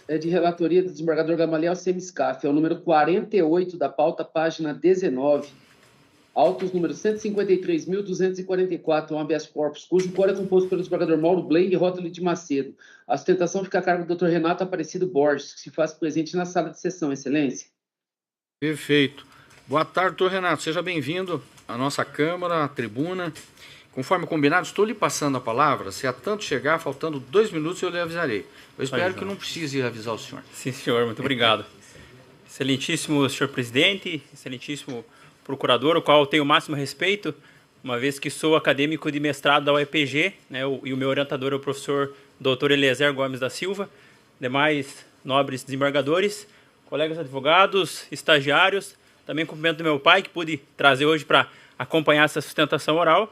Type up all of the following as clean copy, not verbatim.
É de relatoria do desembargador Gamaliel Semiscaf, é o número 48 da pauta, página 19. Autos número 153.244, um habeas corpus, cujo coro é composto pelo desembargador Mauro Blay e Rótulo de Macedo. A sustentação fica a cargo do Dr. Renato Aparecido Borges, que se faz presente na sala de sessão, Excelência. Perfeito. Boa tarde, doutor Renato. Seja bem-vindo à nossa Câmara, à tribuna. Conforme combinado, estou lhe passando a palavra. Se a tanto chegar, faltando 2 minutos, eu lhe avisarei. Eu espero que não precise avisar o senhor. Sim, senhor. Muito obrigado. Excelentíssimo senhor presidente, excelentíssimo procurador, o qual eu tenho o máximo respeito, uma vez que sou acadêmico de mestrado da UEPG, né, e o meu orientador é o professor Dr. Eliezer Gomes da Silva, demais nobres desembargadores, colegas advogados, estagiários, também cumprimento do meu pai, que pude trazer hoje para acompanhar essa sustentação oral,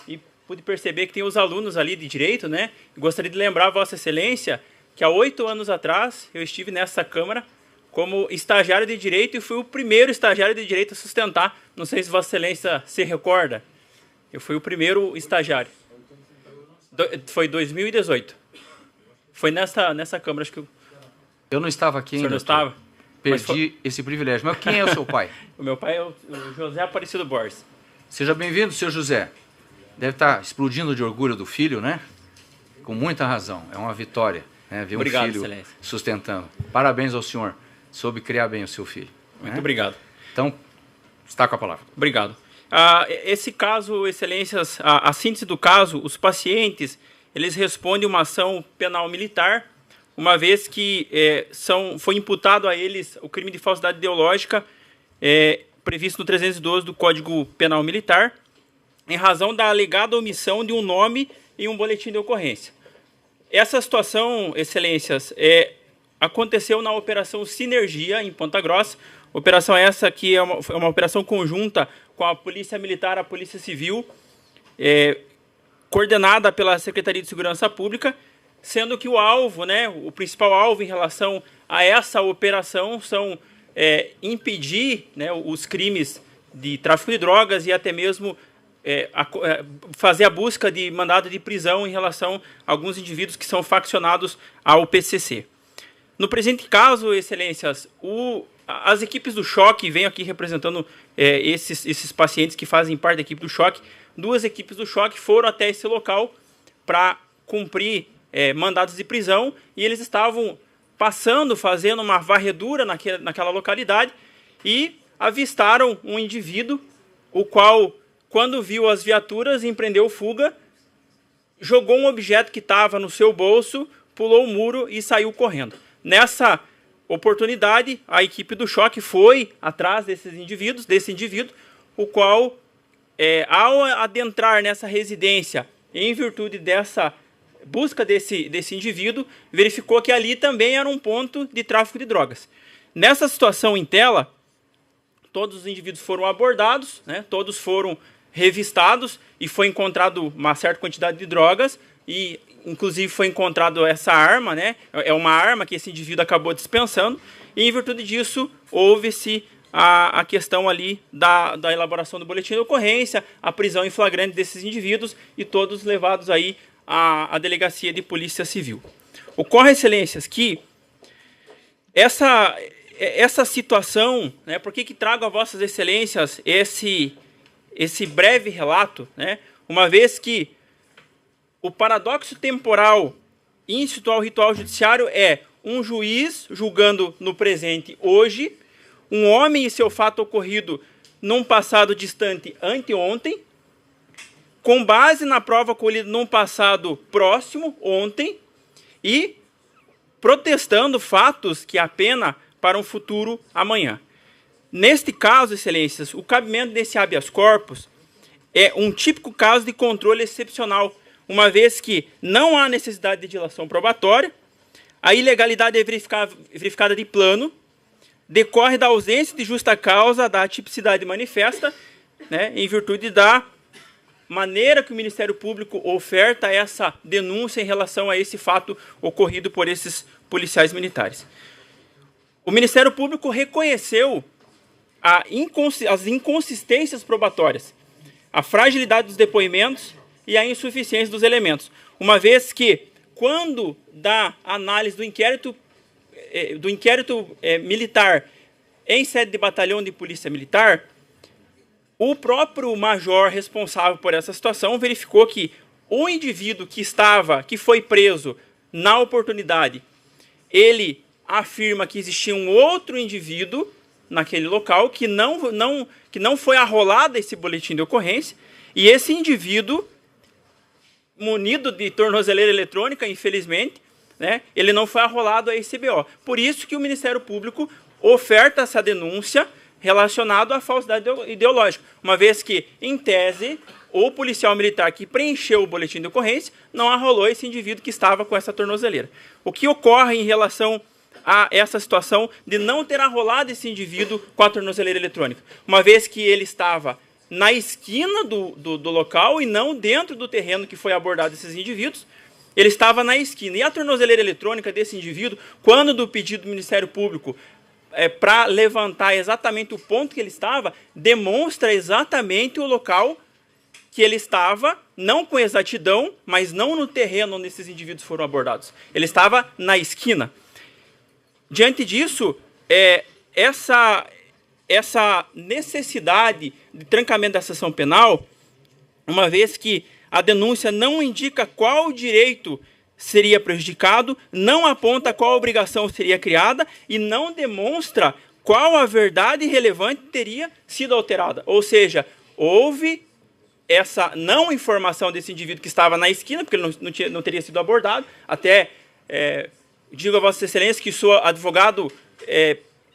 e pude perceber que tem os alunos ali de Direito, né? Gostaria de lembrar a Vossa Excelência que há 8 anos atrás eu estive nessa Câmara como estagiário de Direito e fui o primeiro estagiário de Direito a sustentar. Não sei se Vossa Excelência se recorda. Eu fui o primeiro estagiário. Foi 2018. Foi nessa Câmara, acho que eu não estava aqui ainda. O senhor não estava? Perdi esse privilégio. Mas quem é o seu pai? O meu pai é o José Aparecido Borges. Seja bem-vindo, senhor José. Deve estar explodindo de orgulho do filho, né? Com muita razão. É uma vitória, né? Ver Obrigado, um filho Excelência. Sustentando. Parabéns ao senhor. Soube criar bem o seu filho. Muito obrigado. Então, está com a palavra. Obrigado. Esse caso, Excelências, a síntese do caso, os pacientes, eles respondem uma ação penal militar, uma vez que foi imputado a eles o crime de falsidade ideológica previsto no 312 do Código Penal Militar, em razão da alegada omissão de um nome em um boletim de ocorrência. Essa situação, Excelências, aconteceu na Operação Sinergia, em Ponta Grossa. Operação essa que é uma operação conjunta com a Polícia Militar, a Polícia Civil, coordenada pela Secretaria de Segurança Pública, sendo que o alvo, né, o principal alvo em relação a essa operação são impedir, né, os crimes de tráfico de drogas e até mesmo fazer a busca de mandado de prisão em relação a alguns indivíduos que são faccionados ao PCC. No presente caso, Excelências, as equipes do choque, venho aqui representando esses pacientes que fazem parte da equipe do choque, 2 equipes do choque foram até esse local para cumprir mandados de prisão e eles estavam fazendo uma varredura naquela localidade e avistaram um indivíduo, o qual, quando viu as viaturas, empreendeu fuga, jogou um objeto que estava no seu bolso, pulou o muro e saiu correndo. Nessa oportunidade, a equipe do choque foi atrás desse indivíduo, o qual, ao adentrar nessa residência, em virtude dessa busca desse indivíduo, verificou que ali também era um ponto de tráfico de drogas. Nessa situação em tela, todos os indivíduos foram abordados, né, todos foram revistados e foi encontrado uma certa quantidade de drogas e inclusive foi encontrado essa arma, né? É uma arma que esse indivíduo acabou dispensando e em virtude disso houve-se a questão ali da elaboração do boletim de ocorrência, a prisão em flagrante desses indivíduos e todos levados aí à delegacia de polícia civil. Ocorre, Excelências, que essa situação, né? Por que trago a Vossas Excelências esse breve relato, né? Uma vez que o paradoxo temporal íncito ao ritual judiciário é um juiz julgando no presente hoje, um homem e seu fato ocorrido num passado distante anteontem, com base na prova colhida num passado próximo, ontem, e protestando fatos que apena para um futuro amanhã. Neste caso, Excelências, o cabimento desse habeas corpus é um típico caso de controle excepcional, uma vez que não há necessidade de dilação probatória, a ilegalidade é verificada de plano, decorre da ausência de justa causa, da atipicidade manifesta, né, em virtude da maneira que o Ministério Público oferta essa denúncia em relação a esse fato ocorrido por esses policiais militares. O Ministério Público reconheceu as inconsistências probatórias, a fragilidade dos depoimentos e a insuficiência dos elementos, uma vez que, quando da análise do inquérito, militar em sede de batalhão de polícia militar, o próprio major responsável por essa situação verificou que o indivíduo que foi preso na oportunidade, ele afirma que existia um outro indivíduo naquele local que não foi arrolado esse boletim de ocorrência, e esse indivíduo, munido de tornozeleira eletrônica, infelizmente, né, ele não foi arrolado a esse BO. Por isso que o Ministério Público oferta essa denúncia relacionada à falsidade ideológica, uma vez que, em tese, o policial militar que preencheu o boletim de ocorrência não arrolou esse indivíduo que estava com essa tornozeleira. O que ocorre em relação a essa situação de não ter arrolado esse indivíduo com a tornozeleira eletrônica? Uma vez que ele estava na esquina do local e não dentro do terreno que foi abordado esses indivíduos, ele estava na esquina. E a tornozeleira eletrônica desse indivíduo, quando do pedido do Ministério Público para levantar exatamente o ponto que ele estava, demonstra exatamente o local que ele estava, não com exatidão, mas não no terreno onde esses indivíduos foram abordados. Ele estava na esquina. Diante disso, essa necessidade de trancamento da sessão penal, uma vez que a denúncia não indica qual direito seria prejudicado, não aponta qual obrigação seria criada e não demonstra qual a verdade relevante teria sido alterada. Ou seja, houve essa não informação desse indivíduo que estava na esquina, porque ele não teria sido abordado. Até digo a Vossa Excelência que sou advogado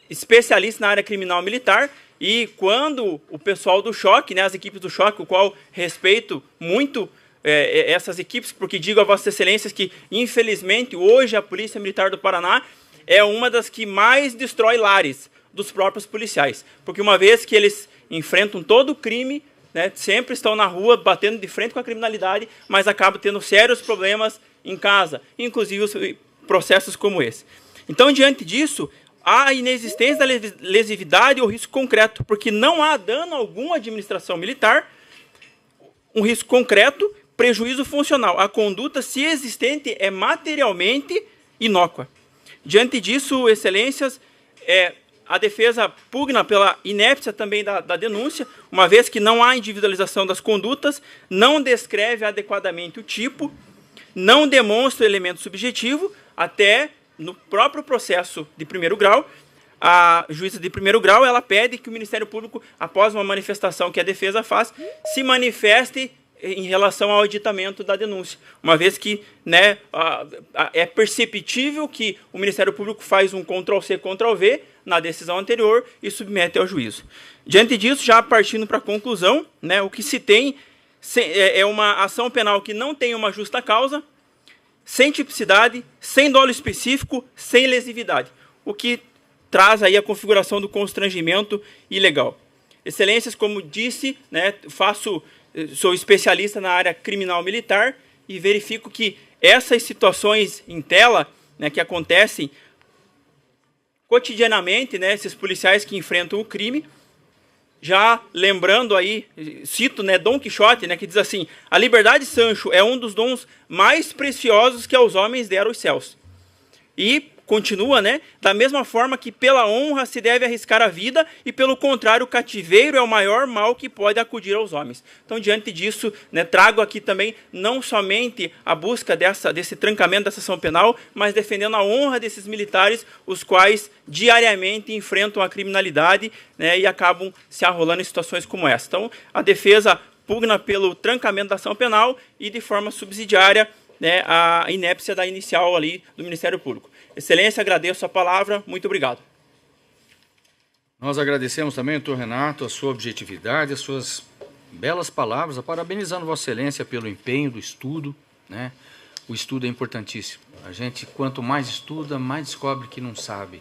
especialista na área criminal militar, e quando o pessoal do choque, né, as equipes do choque, o qual respeito muito essas equipes, porque digo a Vossas Excelências que, infelizmente, hoje a Polícia Militar do Paraná é uma das que mais destrói lares dos próprios policiais, porque uma vez que eles enfrentam todo o crime, né, sempre estão na rua batendo de frente com a criminalidade, mas acabam tendo sérios problemas em casa, inclusive processos como esse. Então, diante disso, a inexistência da lesividade ou risco concreto, porque não há dano algum à administração militar, um risco concreto, prejuízo funcional. A conduta, se existente, é materialmente inócua. Diante disso, Excelências, a defesa pugna pela inépcia também da denúncia, uma vez que não há individualização das condutas, não descreve adequadamente o tipo, não demonstra o elemento subjetivo, até no próprio processo de primeiro grau, a juíza de primeiro grau ela pede que o Ministério Público, após uma manifestação que a defesa faz, se manifeste em relação ao aditamento da denúncia, uma vez que, né, é perceptível que o Ministério Público faz um Ctrl+C, Ctrl+V na decisão anterior e submete ao juízo. Diante disso, já partindo para a conclusão, né, o que se tem é uma ação penal que não tem uma justa causa, sem tipicidade, sem dolo específico, sem lesividade, o que traz aí a configuração do constrangimento ilegal. Excelências, como disse, né, sou especialista na área criminal militar e verifico que essas situações em tela, né, que acontecem cotidianamente, né, esses policiais que enfrentam o crime, já lembrando aí, cito, né, Dom Quixote, né, que diz assim: a liberdade, Sancho, é um dos dons mais preciosos que aos homens deram os céus. E continua, né, da mesma forma que pela honra se deve arriscar a vida e, pelo contrário, o cativeiro é o maior mal que pode acudir aos homens. Então, diante disso, né, trago aqui também não somente a busca desse trancamento da sessão penal, mas defendendo a honra desses militares, os quais diariamente enfrentam a criminalidade, né, e acabam se arrolando em situações como essa. Então, a defesa pugna pelo trancamento da ação penal e, de forma subsidiária, né, a inépcia da inicial ali do Ministério Público. Excelência, agradeço a palavra. Muito obrigado. Nós agradecemos também, doutor Renato, a sua objetividade, as suas belas palavras, parabenizando Vossa Excelência pelo empenho do estudo, né? O estudo é importantíssimo. A gente, quanto mais estuda, mais descobre que não sabe.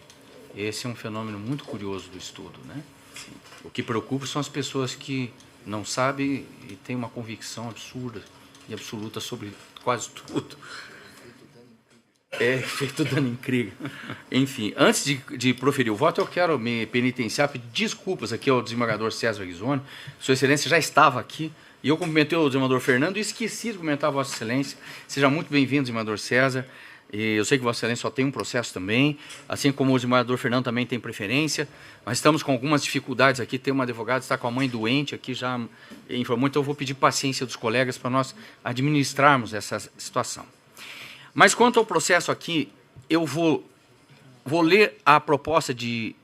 Esse é um fenômeno muito curioso do estudo, né? Sim. O que preocupa são as pessoas que não sabem e têm uma convicção absurda e absoluta sobre quase tudo. Feito Dunning-Kruger. Enfim, antes de proferir o voto, eu quero me penitenciar, pedir desculpas aqui ao desembargador César Ghisoni. Sua Excelência já estava aqui, e eu cumprimentei o desembargador Fernando e esqueci de cumprimentar a Vossa Excelência. Seja muito bem-vindo, desembargador César. E eu sei que Vossa Excelência só tem um processo também, assim como o desembargador Fernando também tem preferência. Mas estamos com algumas dificuldades aqui. Tem uma advogada que está com a mãe doente aqui, já informou. Então eu vou pedir paciência dos colegas para nós administrarmos essa situação. Mas quanto ao processo aqui, eu vou ler a proposta de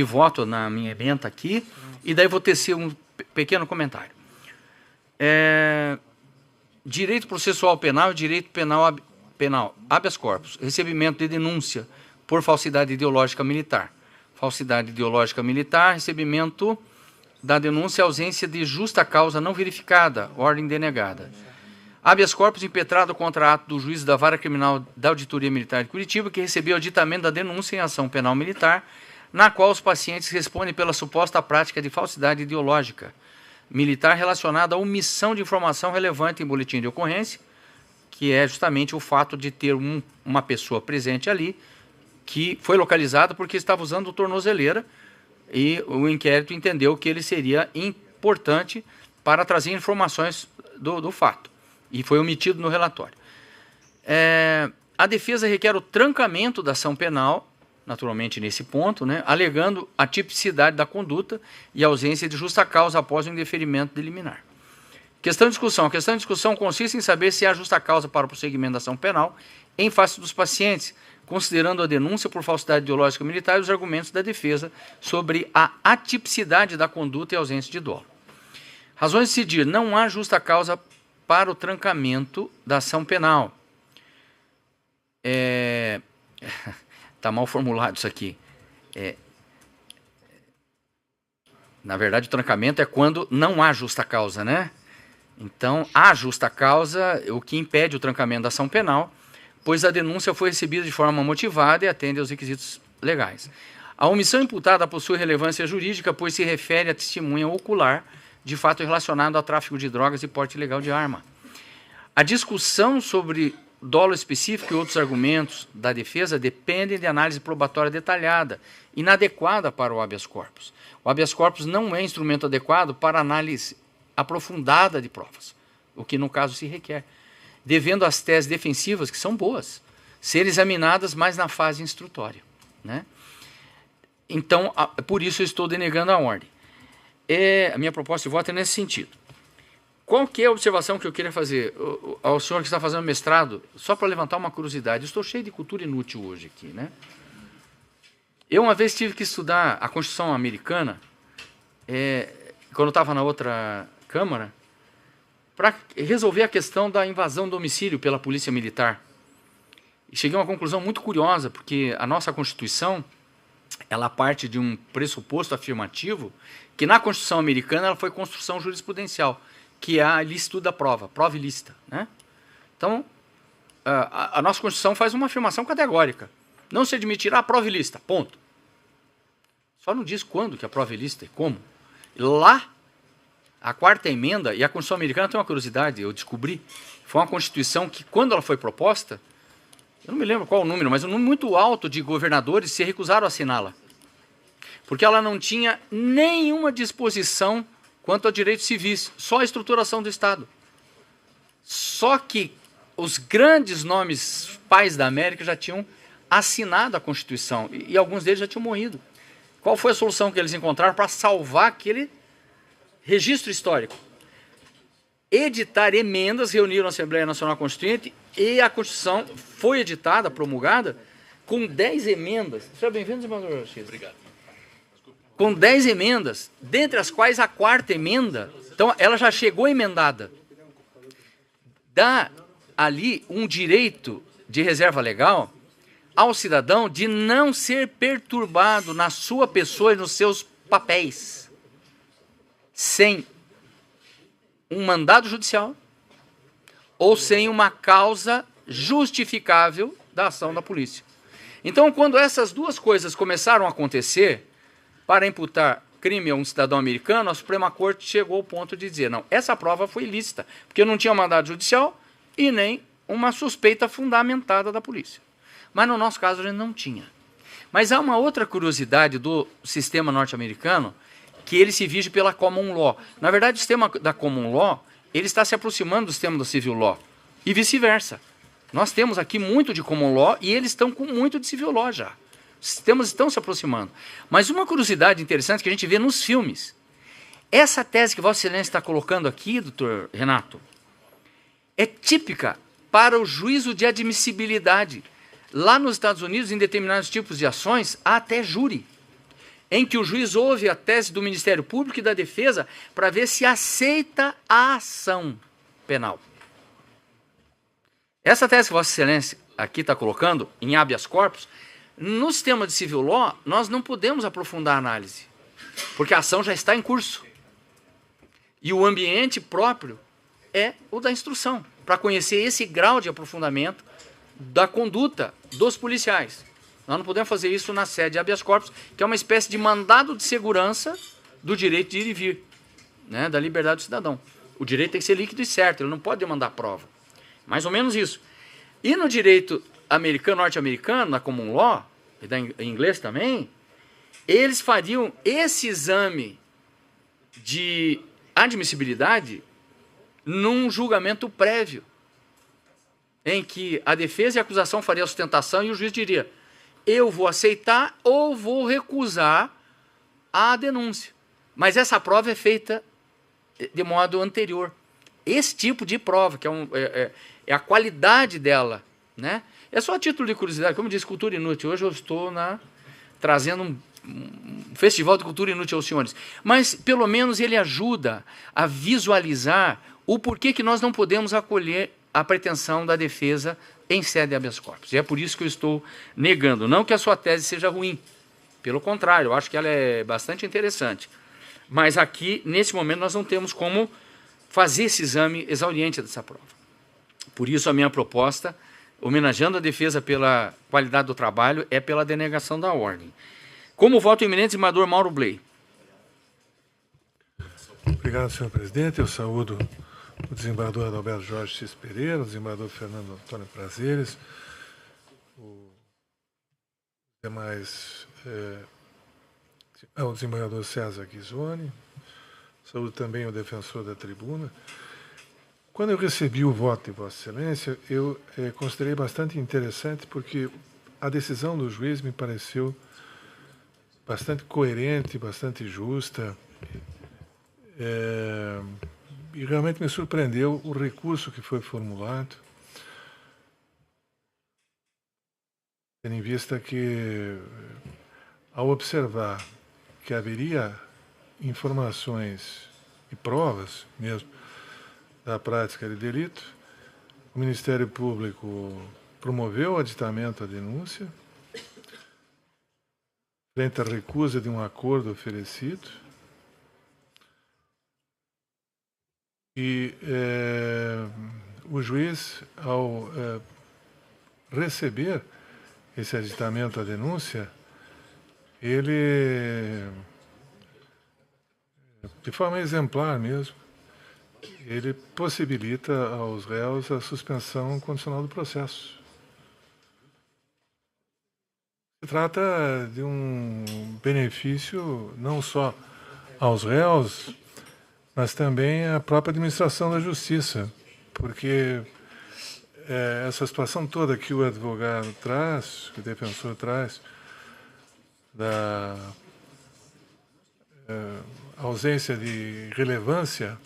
voto na minha ementa aqui, e daí vou tecer um pequeno comentário. Direito processual penal e direito penal habeas corpus, recebimento de denúncia por falsidade ideológica militar. Falsidade ideológica militar, recebimento da denúncia, ausência de justa causa não verificada, ordem denegada. Habeas corpus impetrado contra ato do juiz da Vara Criminal da Auditoria Militar de Curitiba, que recebeu aditamento da denúncia em ação penal militar, na qual os pacientes respondem pela suposta prática de falsidade ideológica militar relacionada à omissão de informação relevante em boletim de ocorrência, que é justamente o fato de ter uma pessoa presente ali que foi localizada porque estava usando tornozeleira, e o inquérito entendeu que ele seria importante para trazer informações do fato, e foi omitido no relatório. A defesa requer o trancamento da ação penal, naturalmente nesse ponto, né, alegando a tipicidade da conduta e ausência de justa causa após o indeferimento de liminar. Questão de discussão. A questão de discussão consiste em saber se há justa causa para o prosseguimento da ação penal em face dos pacientes, considerando a denúncia por falsidade ideológica militar e os argumentos da defesa sobre a atipicidade da conduta e ausência de dolo. Razões de decidir. Não há justa causa para o trancamento da ação penal. Está mal formulado isso aqui. Na verdade, o trancamento é quando não há justa causa, né? Então, há justa causa, o que impede o trancamento da ação penal, pois a denúncia foi recebida de forma motivada e atende aos requisitos legais. A omissão imputada possui relevância jurídica, pois se refere à testemunha ocular de fato relacionado ao tráfico de drogas e porte ilegal de arma. A discussão sobre dolo específico e outros argumentos da defesa dependem de análise probatória detalhada, inadequada para o habeas corpus. O habeas corpus não é instrumento adequado para análise aprofundada de provas, o que no caso se requer, devendo as teses defensivas, que são boas, ser examinadas mais na fase instrutória, né? Então, por isso eu estou denegando a ordem. A minha proposta de voto é nesse sentido. Qual que é a observação que eu queria fazer ao senhor que está fazendo mestrado, só para levantar uma curiosidade? Eu estou cheio de cultura inútil hoje aqui, né? Eu uma vez tive que estudar a Constituição americana, quando eu estava na outra Câmara, para resolver a questão da invasão do domicílio pela polícia militar. E cheguei a uma conclusão muito curiosa, porque a nossa Constituição, ela parte de um pressuposto afirmativo, que na Constituição americana ela foi construção jurisprudencial, que é a ilícito da prova ilícita, né? Então, a nossa Constituição faz uma afirmação categórica. Não se admitirá a prova ilícita, ponto. Só não diz quando que a prova ilícita e como. Lá, a quarta emenda, e a Constituição americana tem uma curiosidade, eu descobri, foi uma Constituição que, quando ela foi proposta, eu não me lembro qual o número, mas um número muito alto de governadores se recusaram a assiná-la. Porque ela não tinha nenhuma disposição quanto a direitos civis, só a estruturação do Estado. Só que os grandes nomes pais da América já tinham assinado a Constituição, e alguns deles já tinham morrido. Qual foi a solução que eles encontraram para salvar aquele registro histórico? Editar emendas, reuniram a Assembleia Nacional Constituinte, e a Constituição foi editada, promulgada, com 10 emendas. Seja bem-vindo, senador X. Obrigado. Com 10 emendas, dentre as quais a quarta emenda, então ela já chegou emendada. Dá ali um direito de reserva legal ao cidadão de não ser perturbado na sua pessoa e nos seus papéis, sem um mandado judicial ou sem uma causa justificável da ação da polícia. Então, quando essas duas coisas começaram a acontecer, para imputar crime a um cidadão americano, a Suprema Corte chegou ao ponto de dizer, não, essa prova foi ilícita, porque não tinha mandado judicial e nem uma suspeita fundamentada da polícia. Mas no nosso caso a gente não tinha. Mas há uma outra curiosidade do sistema norte-americano, que ele se vige pela common law. Na verdade, o sistema da common law, ele está se aproximando do sistema do civil law, e vice-versa. Nós temos aqui muito de common law e eles estão com muito de civil law já. Os sistemas estão se aproximando. Mas uma curiosidade interessante que a gente vê nos filmes. Essa tese que Vossa Excelência está colocando aqui, doutor Renato, é típica para o juízo de admissibilidade. Lá nos Estados Unidos, em determinados tipos de ações, há até júri, em que o juiz ouve a tese do Ministério Público e da Defesa para ver se aceita a ação penal. Essa tese que Vossa Excelência aqui está colocando, em habeas corpus, no sistema de civil law, nós não podemos aprofundar a análise, porque a ação já está em curso. E o ambiente próprio é o da instrução, para conhecer esse grau de aprofundamento da conduta dos policiais. Nós não podemos fazer isso na sede de habeas corpus, que é uma espécie de mandado de segurança do direito de ir e vir, né, da liberdade do cidadão. O direito tem que ser líquido e certo, ele não pode demandar prova. Mais ou menos isso. E no direito americano, norte-americano, na common law, e em inglês também, eles fariam esse exame de admissibilidade num julgamento prévio, em que a defesa e a acusação fariam a sustentação e o juiz diria: eu vou aceitar ou vou recusar a denúncia. Mas essa prova é feita de modo anterior. Esse tipo de prova, que é a qualidade dela, né? É só a título de curiosidade, como eu disse, cultura inútil. Hoje eu estou trazendo um festival de cultura inútil aos senhores. Mas, pelo menos, ele ajuda a visualizar o porquê que nós não podemos acolher a pretensão da defesa em sede de habeas corpus. E é por isso que eu estou negando. Não que a sua tese seja ruim. Pelo contrário, eu acho que ela é bastante interessante. Mas aqui, nesse momento, nós não temos como fazer esse exame exauriente dessa prova. Por isso, a minha proposta, homenageando a defesa pela qualidade do trabalho, é pela denegação da ordem. Como voto eminente, desembargador Mauro Bley. Obrigado, senhor presidente. Eu saúdo o desembargador Adalberto Jorge Cis Pereira, o desembargador Fernando Antônio Prazeres, o desembargador César Ghisoni, saúdo também o defensor da tribuna. Quando eu recebi o voto de Vossa Excelência, eu considerei bastante interessante, porque a decisão do juiz me pareceu bastante coerente, bastante justa, e realmente me surpreendeu o recurso que foi formulado, tendo em vista que, ao observar que haveria informações e provas mesmo da prática de delito, o Ministério Público promoveu o aditamento à denúncia, frente à recusa de um acordo oferecido, e o juiz, ao receber esse aditamento à denúncia, ele, de forma exemplar mesmo, ele possibilita aos réus a suspensão condicional do processo. Se trata de um benefício não só aos réus, mas também à própria administração da justiça, porque essa situação toda que o advogado traz, que o defensor traz, da ausência de relevância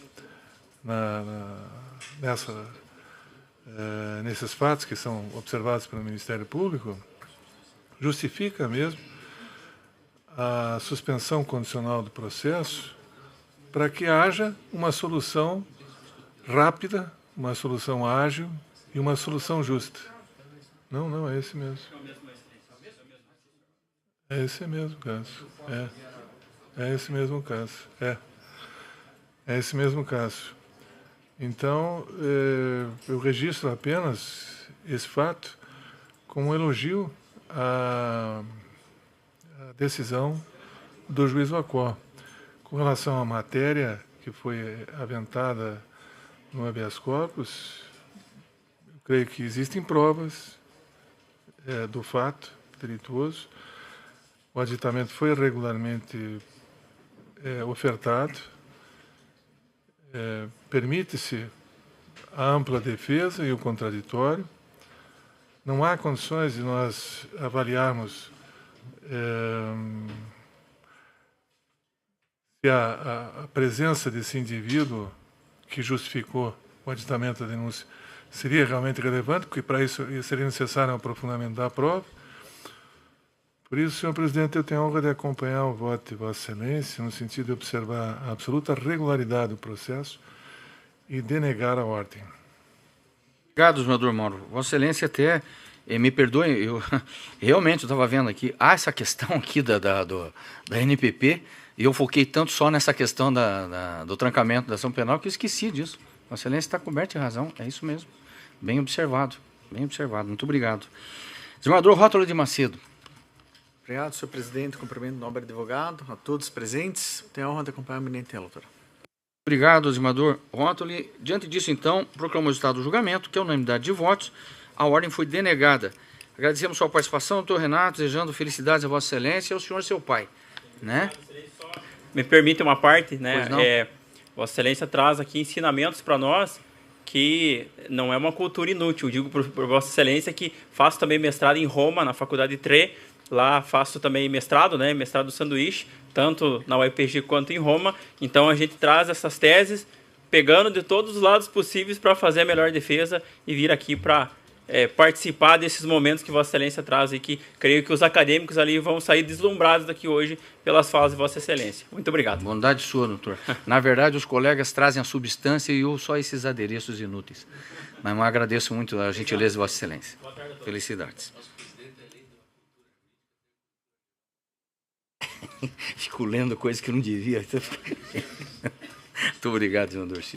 nesses fatos que são observados pelo Ministério Público, justifica mesmo a suspensão condicional do processo para que haja uma solução rápida, uma solução ágil e uma solução justa. Não, é esse mesmo. É esse mesmo caso. É esse mesmo caso. É esse mesmo caso. Então, eu registro apenas esse fato como um elogio à decisão do juiz Wacó. Com relação à matéria que foi aventada no habeas corpus, eu creio que existem provas do fato delituoso. O aditamento foi regularmente ofertado. Permite-se a ampla defesa e o contraditório. não há condições de nós avaliarmos se a presença desse indivíduo que justificou o aditamento da denúncia seria realmente relevante, porque para isso seria necessário um aprofundamento da prova. Por isso, senhor presidente, eu tenho a honra de acompanhar o voto de Vossa Excelência, no sentido de observar a absoluta regularidade do processo e denegar a ordem. Obrigado, senador Mauro. Vossa Excelência até, me perdoe, eu realmente estava vendo aqui, essa questão aqui da NPP, e eu foquei tanto só nessa questão do trancamento da ação penal que eu esqueci disso. Vossa Excelência está coberto de razão, é isso mesmo. Bem observado, muito obrigado. Desembargador Rótulo de Macedo. Obrigado, senhor presidente. Cumprimento o nobre advogado, a todos presentes. Tenho a honra de acompanhar o eminente relator. Obrigado, desembargador Rótulo. Diante disso, então, proclamou o resultado do julgamento, que é unanimidade de votos. A ordem foi denegada. Agradecemos sua participação, doutor Renato, desejando felicidades a Vossa Excelência e ao senhor, seu pai. Né? Me permite uma parte, né? Pois não. Vossa Excelência traz aqui ensinamentos para nós que não é uma cultura inútil. Eu digo por Vossa Excelência que faço também mestrado em Roma, na Faculdade TRE. Lá faço também mestrado, né? Mestrado sanduíche, tanto na UEPG quanto em Roma. Então a gente traz essas teses, pegando de todos os lados possíveis para fazer a melhor defesa e vir aqui para participar desses momentos que Vossa Excelência traz e que creio que os acadêmicos ali vão sair deslumbrados daqui hoje pelas falas de Vossa Excelência. Muito obrigado. Bondade sua, doutor. Na verdade, os colegas trazem a substância e eu só esses adereços inúteis. Mas eu agradeço muito a gentileza de Vossa Excelência. Felicidades. Fico lendo coisas que eu não devia. Muito obrigado, senador.